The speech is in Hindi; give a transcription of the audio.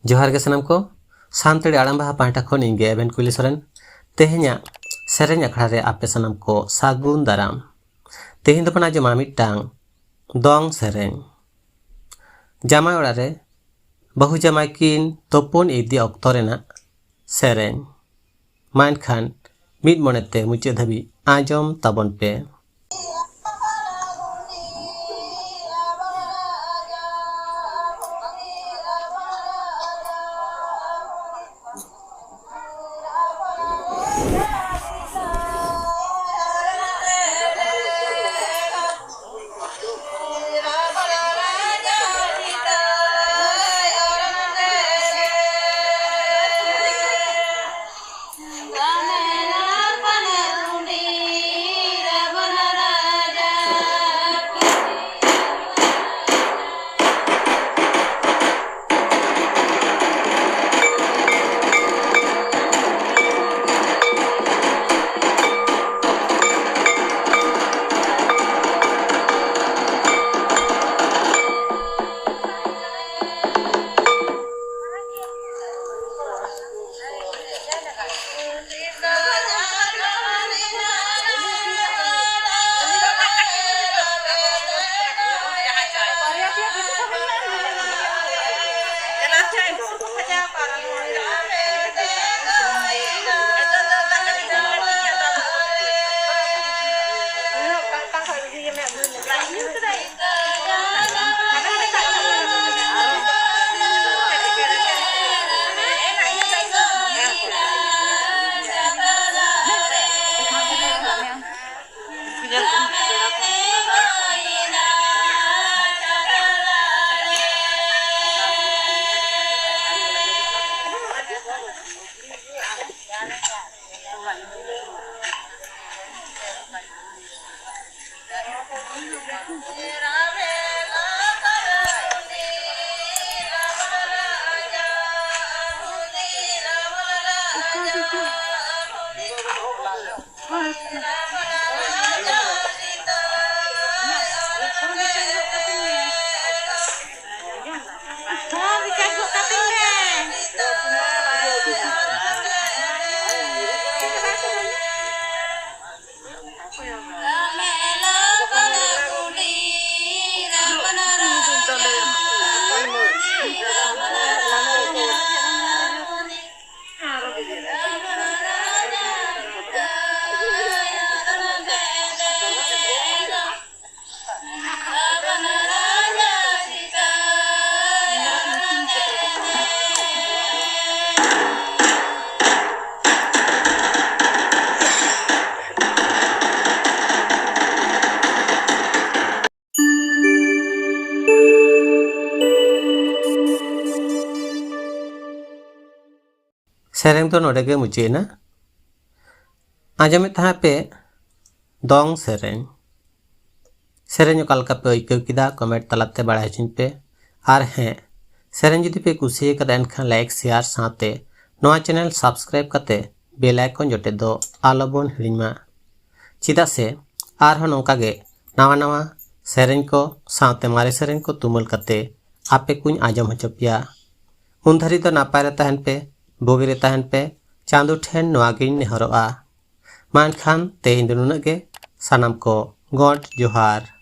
जोहार के सनम को सानताड़ी आड़ाम बाहा पाहटा खन इंगे एवेन कुली सोरेन तेहेन्या सेरेन अखड़ा रे आपे सनम को सागुन दाराम तेहेन दो पना जमा मिट्टांग दोंग सेरेन जामाय ओड़ा रे बहु जामाय किन तोपोन इदी ऑक्तो रेना सेरेन मान खान मिड मोनेते मुचे धबी आजम ताबन पे सेरेन तो नोडे के मुझे ना आजमे तहाँ पे दोंग सेरेन सेरेन कालका पे इको किदा कमेंट तलाते बढ़ाई चिन पे आर हैं सेरेन जुदी पे कुसी कदा एनखान लाइक शेयर साथे नोआ चैनल सब्सक्राइब कते बेल आइकन जोटे दो आलोबन हिड़िमा चिदा से आर हन नोंका गे नावा नावा सेरेन को साथे मारे सेरेन को तुमल कते आपे कुछ आजम हचपिया उन धरी तो नापाय रे तहन पे बोगे रे तहन पे चांदो ठेन नोआगिन नेहरोआ मान खान तेहिन दुनुना गे सनम को गॉड जोहार।